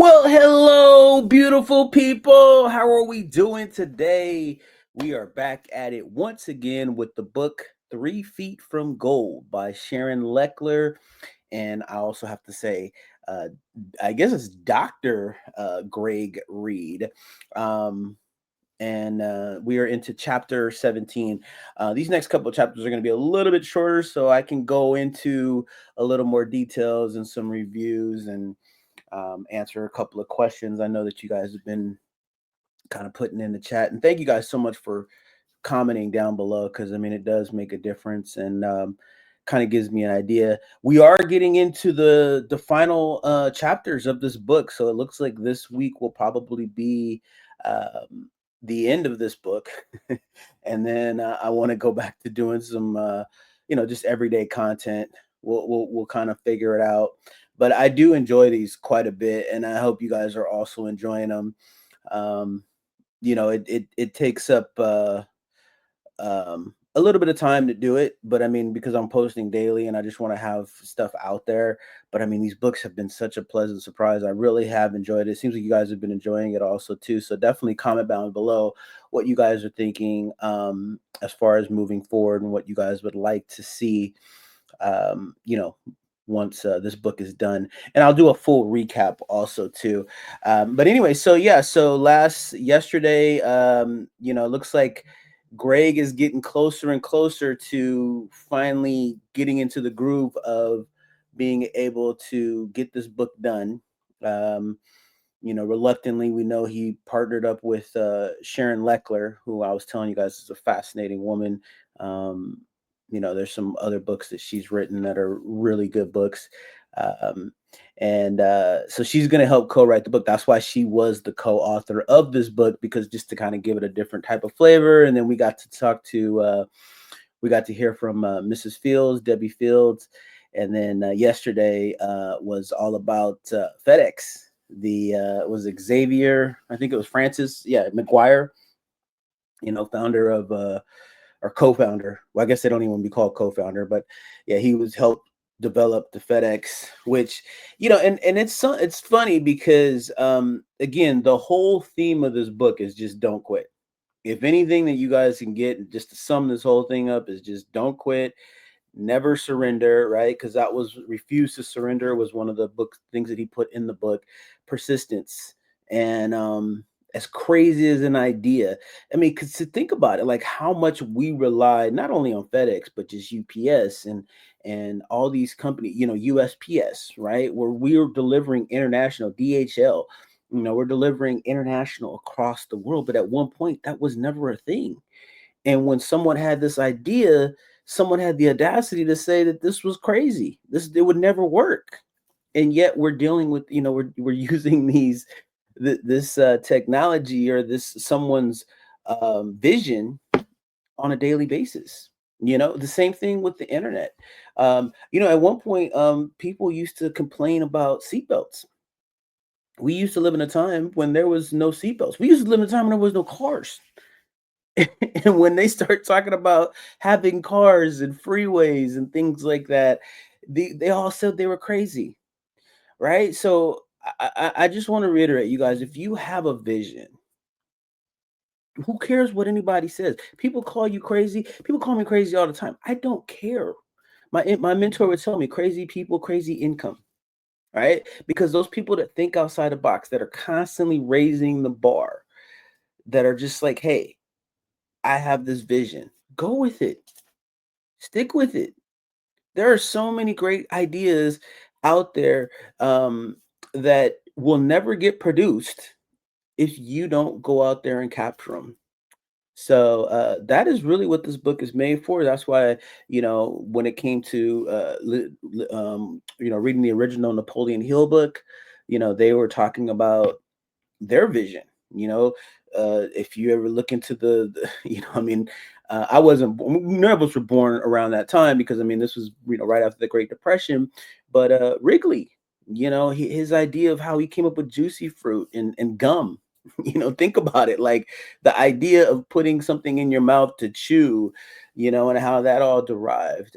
Well, hello, beautiful people. How are we doing today? We are back at it once again with the book 3 Feet from Gold by Sharon Leckler. And I also have to say, uh, I guess it's Dr. Greg Reid. Um, and we are into chapter 17. These next couple of chapters are going to be a little bit shorter, so I can go into a little more details and some reviews and answer a couple of questions I know that you guys have been kind of putting in the chat. And thank you guys so much for commenting down below because I mean, it does make a difference and kind of gives me an idea. We are getting into the final chapters of this book. So it looks like this week will probably be the end of this book. And then I want to go back to doing some, just everyday content. We'll kind of figure it out, but I do enjoy these quite a bit, and I hope you guys are also enjoying them. Um, it takes up a little bit of time to do it, but I mean, because I'm posting daily and I just want to have stuff out there. But I mean, these books have been such a pleasant surprise. I really have enjoyed it. It seems like you guys have been enjoying it also too. So definitely comment down below what you guys are thinking as far as moving forward and what you guys would like to see. Um, you know, once this book is done, and I'll do a full recap also too. But anyway, so yeah, so yesterday, it looks like Greg is getting closer and closer to finally getting into the groove of being able to get this book done. Um, reluctantly, we know he partnered up with Sharon Leckler, who I was telling you guys is a fascinating woman. Um, there's some other books that she's written that are really good books. Um, and so she's going to help co-write the book. That's why she was the co-author of this book, because just to kind of give it a different type of flavor. And then we got to hear from Mrs. Fields, Debbie Fields. And then yesterday was all about FedEx. Was Xavier, I think it was Francis, McGuire, founder of or co-founder. Well, I guess they don't even be called co-founder, but yeah, he was helped develop the FedEx, which and it's funny because again, the whole theme of this book is just don't quit. If anything that you guys can get just to sum this whole thing up is just don't quit, never surrender, right? Because that was refuse to surrender was one of the book things that he put in the book. Persistence. And as crazy as an idea, I mean, because to think about it, like how much we rely not only on FedEx but just UPS and all these companies, USPS, right, where we are delivering international, DHL, we're delivering international across the world. But at one point that was never a thing. And when someone had this idea, someone had the audacity to say that this was crazy. It would never work. And yet we're dealing with, we're using this technology or this someone's vision on a daily basis. The same thing with the internet. At one point, people used to complain about seatbelts. We used to live in a time when there was no seatbelts. We used to live in a time when there was no cars. And when they start talking about having cars and freeways and things like that, they all said they were crazy, right? So I just want to reiterate, you guys, if you have a vision, who cares what anybody says? People call you crazy. People call me crazy all the time. I don't care. My mentor would tell me, crazy people, crazy income, right? Because those people that think outside the box, that are constantly raising the bar, that are just like, hey, I have this vision. Go with it. Stick with it. There are so many great ideas out there that will never get produced if you don't go out there and capture them. So that is really what this book is made for. That's why, when it came to, reading the original Napoleon Hill book, they were talking about their vision. If you ever look into I mean, I wasn't, none of us were born around that time because I mean, this was, right after the Great Depression. But Wrigley, his idea of how he came up with juicy fruit and gum. Think about it, like the idea of putting something in your mouth to chew, and how that all derived.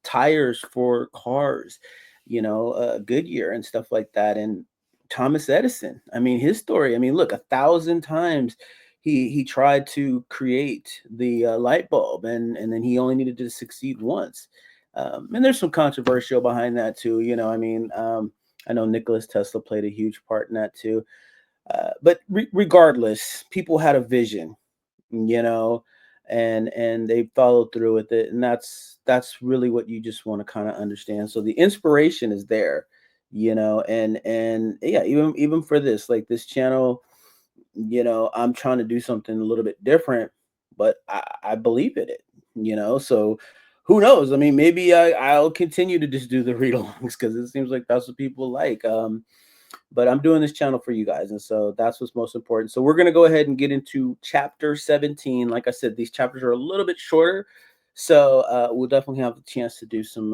Tires for cars, Goodyear and stuff like that. And Thomas Edison. I mean, his story. I mean, look, 1,000 times he tried to create the light bulb, and then he only needed to succeed once. And there's some controversial behind that too. I mean, I know Nicholas Tesla played a huge part in that too. But regardless, people had a vision, you know, and they followed through with it, and that's really what you just want to kind of understand. So the inspiration is there, and yeah, even for this, like this channel, I'm trying to do something a little bit different, but I believe in it, so who knows? I mean, maybe I'll continue to just do the read-alongs because it seems like that's what people like. But I'm doing this channel for you guys, and so that's what's most important. So we're going to go ahead and get into chapter 17. Like I said, these chapters are a little bit shorter, so we'll definitely have a chance to do some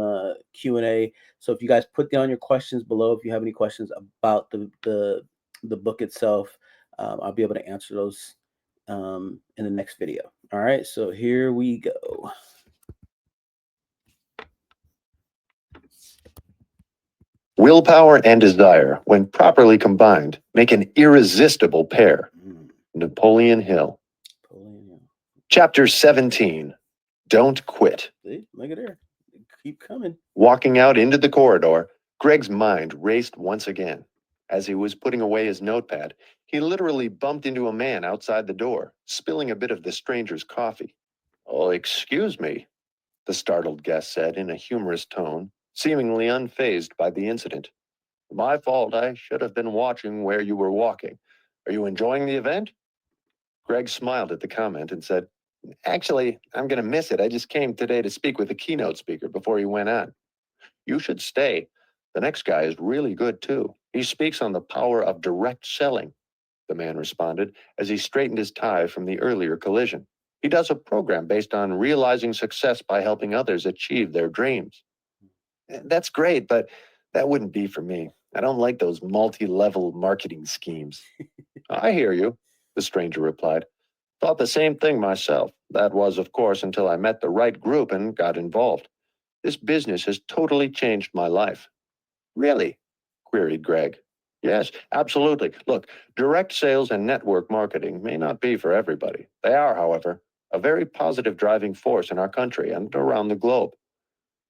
Q&A. So if you guys put down your questions below, if you have any questions about the book itself, I'll be able to answer those in the next video. All right, so here we go. Willpower and desire, when properly combined, make an irresistible pair. Napoleon Hill. Chapter 17. Don't quit. See, look at there. Keep coming. Walking out into the corridor, Greg's mind raced once again. As he was putting away his notepad, he literally bumped into a man outside the door, spilling a bit of the stranger's coffee. "Oh, excuse me," the startled guest said in a humorous tone, seemingly unfazed by the incident. "My fault. I should have been watching where you were walking. Are you enjoying the event?" Greg smiled at the comment and said, "Actually, I'm going to miss it. I just came today to speak with the keynote speaker before he went on." "You should stay. The next guy is really good, too. He speaks on the power of direct selling," the man responded as he straightened his tie from the earlier collision. "He does a program based on realizing success by helping others achieve their dreams." "That's great, but that wouldn't be for me. I don't like those multi-level marketing schemes." "I hear you," the stranger replied. "Thought the same thing myself. That was, of course, until I met the right group and got involved. This business has totally changed my life." "Really?" queried Greg. "Yes, absolutely. Look, direct sales and network marketing may not be for everybody. They are, however, a very positive driving force in our country and around the globe.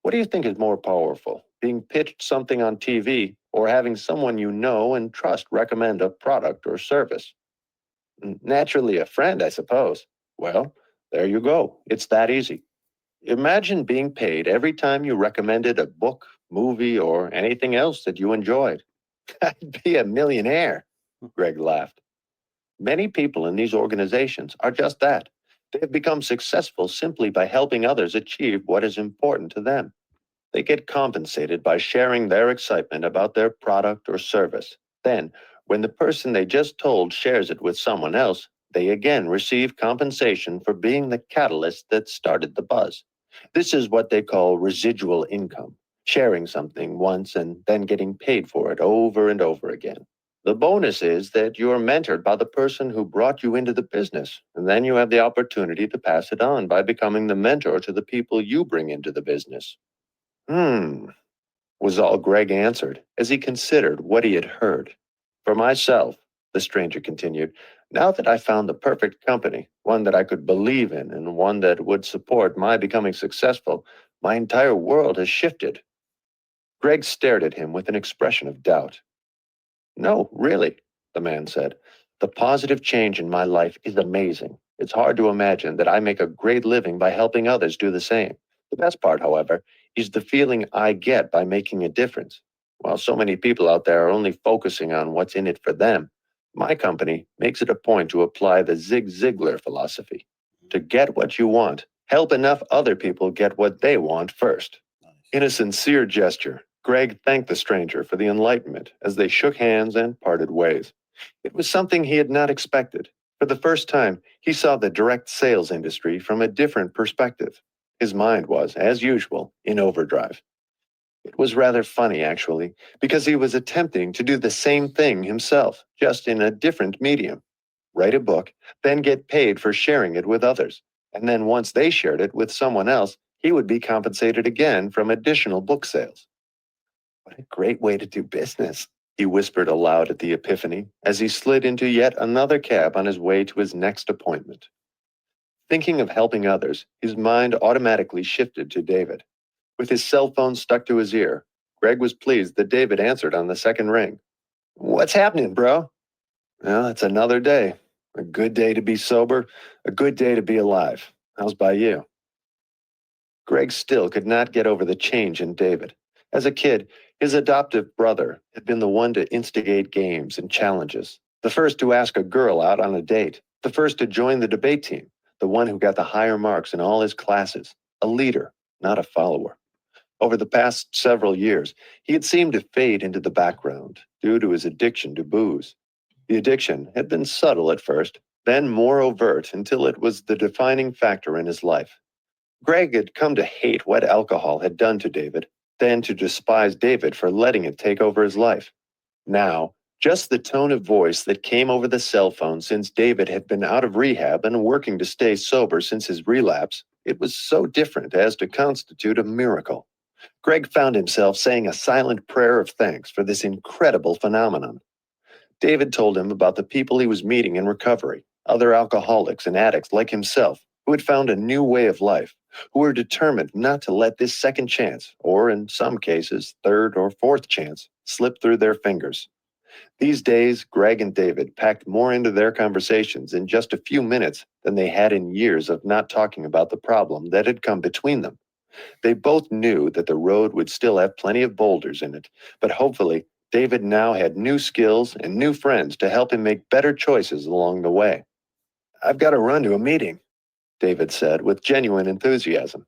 What do you think is more powerful, being pitched something on TV or having someone you know and trust recommend a product or service?" "Naturally, a friend, I suppose." "Well, there you go. It's that easy. Imagine being paid every time you recommended a book, movie, or anything else that you enjoyed." "I'd be a millionaire," Greg laughed. "Many people in these organizations are just that. They have become successful simply by helping others achieve what is important to them. They get compensated by sharing their excitement about their product or service. Then, when the person they just told shares it with someone else, they again receive compensation for being the catalyst that started the buzz. This is what they call residual income, sharing something once and then getting paid for it over and over again. The bonus is that you're mentored by the person who brought you into the business, and then you have the opportunity to pass it on by becoming the mentor to the people you bring into the business." Was all Greg answered as he considered what he had heard. "For myself," the stranger continued, "now that I found the perfect company, one that I could believe in and one that would support my becoming successful, my entire world has shifted." Greg stared at him with an expression of doubt. "No, really," the man said. "The positive change in my life is amazing. It's hard to imagine that I make a great living by helping others do the same. The best part, however, is the feeling I get by making a difference. While so many people out there are only focusing on what's in it for them, my company makes it a point to apply the Zig Ziglar philosophy. To get what you want, help enough other people get what they want first." In a sincere gesture, Greg thanked the stranger for the enlightenment as they shook hands and parted ways. It was something he had not expected. For the first time, he saw the direct sales industry from a different perspective. His mind was, as usual, in overdrive. It was rather funny, actually, because he was attempting to do the same thing himself, just in a different medium. Write a book, then get paid for sharing it with others. And then once they shared it with someone else, he would be compensated again from additional book sales. What a great way to do business, he whispered aloud at the epiphany as he slid into yet another cab on his way to his next appointment. Thinking of helping others, his mind automatically shifted to David. With his cell phone stuck to his ear, Greg was pleased that David answered on the second ring. "What's happening, bro?" "Well, it's another day. A good day to be sober, a good day to be alive. How's by you?" Greg still could not get over the change in David. As a kid, his adoptive brother had been the one to instigate games and challenges, the first to ask a girl out on a date, the first to join the debate team, the one who got the higher marks in all his classes, a leader, not a follower. Over the past several years, he had seemed to fade into the background due to his addiction to booze. The addiction had been subtle at first, then more overt until it was the defining factor in his life. Greg had come to hate what alcohol had done to David, then to despise David for letting it take over his life. Now, just the tone of voice that came over the cell phone since David had been out of rehab and working to stay sober since his relapse, it was so different as to constitute a miracle. Greg found himself saying a silent prayer of thanks for this incredible phenomenon. David told him about the people he was meeting in recovery, other alcoholics and addicts like himself, who had found a new way of life, who were determined not to let this second chance, or in some cases, third or fourth chance, slip through their fingers. These days, Greg and David packed more into their conversations in just a few minutes than they had in years of not talking about the problem that had come between them. They both knew that the road would still have plenty of boulders in it, but hopefully, David now had new skills and new friends to help him make better choices along the way. "I've got to run to a meeting," David said with genuine enthusiasm.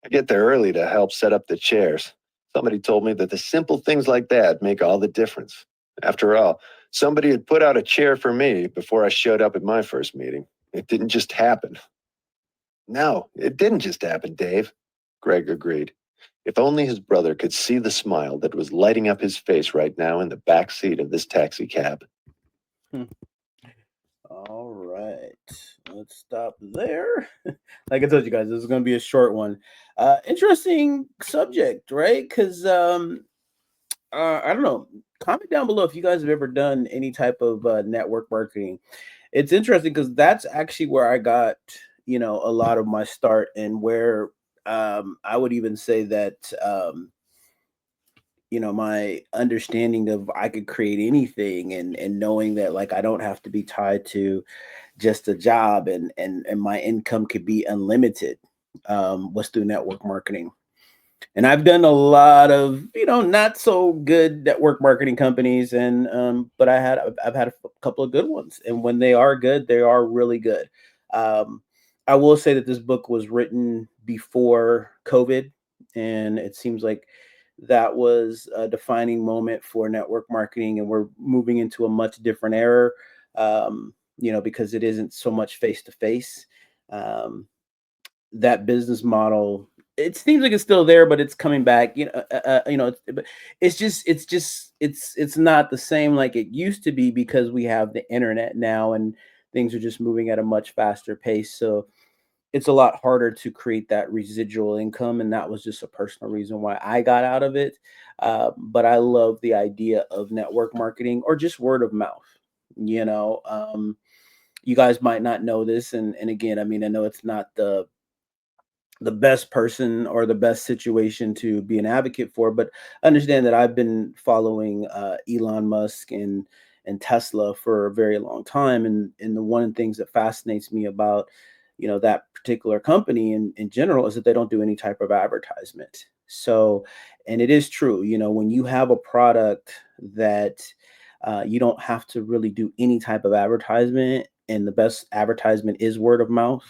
"I get there early to help set up the chairs. Somebody told me that the simple things like that make all the difference. After all, somebody had put out a chair for me before I showed up at my first meeting. It didn't just happen." "No, it didn't just happen, Dave," Greg agreed. If only his brother could see the smile that was lighting up his face right now in the back seat of this taxi cab. Hmm. All right, let's stop there. Like I told you guys, this is going to be a short one. Interesting subject, right? Because I don't know. Comment down below if you guys have ever done any type of network marketing. It's interesting because that's actually where I got, a lot of my start, and where I would even say that my understanding of I could create anything, and knowing that, like, I don't have to be tied to just a job, and my income could be unlimited, was through network marketing. And I've done a lot of, not so good network marketing companies, and but I've had a couple of good ones, and when they are good, they are really good. um I will say that this book was written before COVID, and it seems like that was a defining moment for network marketing, and we're moving into a much different era, because it isn't so much face to face. That business model, it seems like it's still there, but it's coming back. But it's not the same like it used to be, because we have the internet now, and things are just moving at a much faster pace. So it's a lot harder to create that residual income, and that was just a personal reason why I got out of it. But I love the idea of network marketing, or just word of mouth. You guys might not know this, and again, I mean, I know it's not the best person or the best situation to be an advocate for, but understand that I've been following Elon Musk and Tesla for a very long time, and the one of the things that fascinates me about that particular company in general is that they don't do any type of advertisement. So, and it is true, when you have a product that you don't have to really do any type of advertisement, and the best advertisement is word of mouth,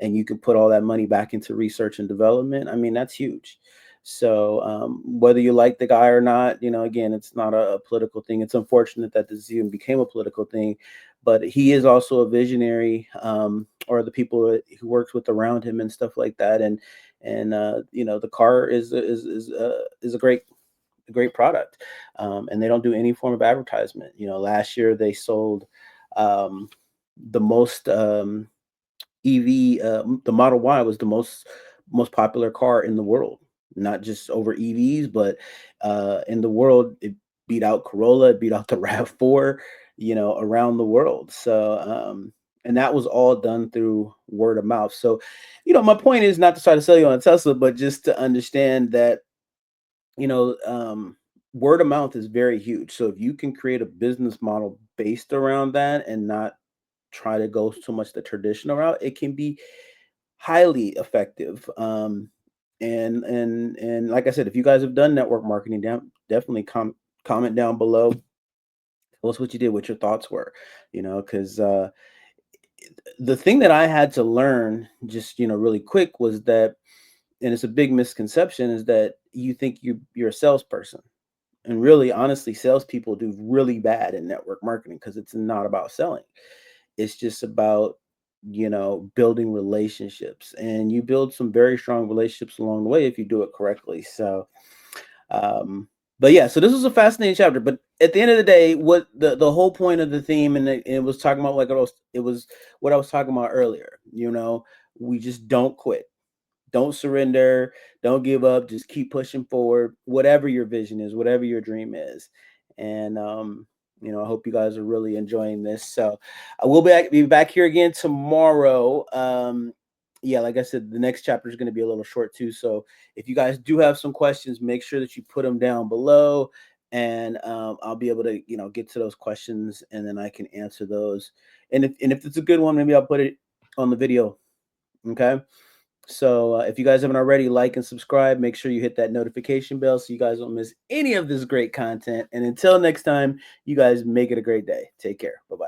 and you can put all that money back into research and development. I mean, that's huge. So whether you like the guy or not, again, it's not a political thing. It's unfortunate that this even became a political thing, but he is also a visionary, or the people that he works with around him and stuff like that. And the car is a great product, and they don't do any form of advertisement. Last year they sold the most. EV, the Model Y was the most popular car in the world, not just over EVs, but in the world. beat out Corolla, it beat out the RAV4, around the world. So, and that was all done through word of mouth. So, my point is not to try to sell you on a Tesla, but just to understand that, you know, um, word of mouth is very huge. So if you can create a business model based around that and not try to go so much the traditional route, it can be highly effective. And like I said, if you guys have done network marketing, definitely comment down below. Tell us what you did, what your thoughts were, because the thing that I had to learn just, really quick was that, and it's a big misconception, is that you think you're a salesperson. And really, honestly, salespeople do really bad in network marketing because it's not about selling. It's just about, building relationships. And you build some very strong relationships along the way if you do it correctly. So, um, but yeah, so this was a fascinating chapter. But at the end of the day, what the whole point of the theme, and it was talking about, like it was what I was talking about earlier. We just don't quit. Don't surrender. Don't give up. Just keep pushing forward, whatever your vision is, whatever your dream is. And, I hope you guys are really enjoying this. So I will be back here again tomorrow. Yeah, like I said, the next chapter is going to be a little short too. So if you guys do have some questions, make sure that you put them down below, and I'll be able to, get to those questions, and then I can answer those. And if it's a good one, maybe I'll put it on the video. Okay. So if you guys haven't already, like and subscribe. Make sure you hit that notification bell so you guys don't miss any of this great content. And until next time, you guys make it a great day. Take care. Bye-bye.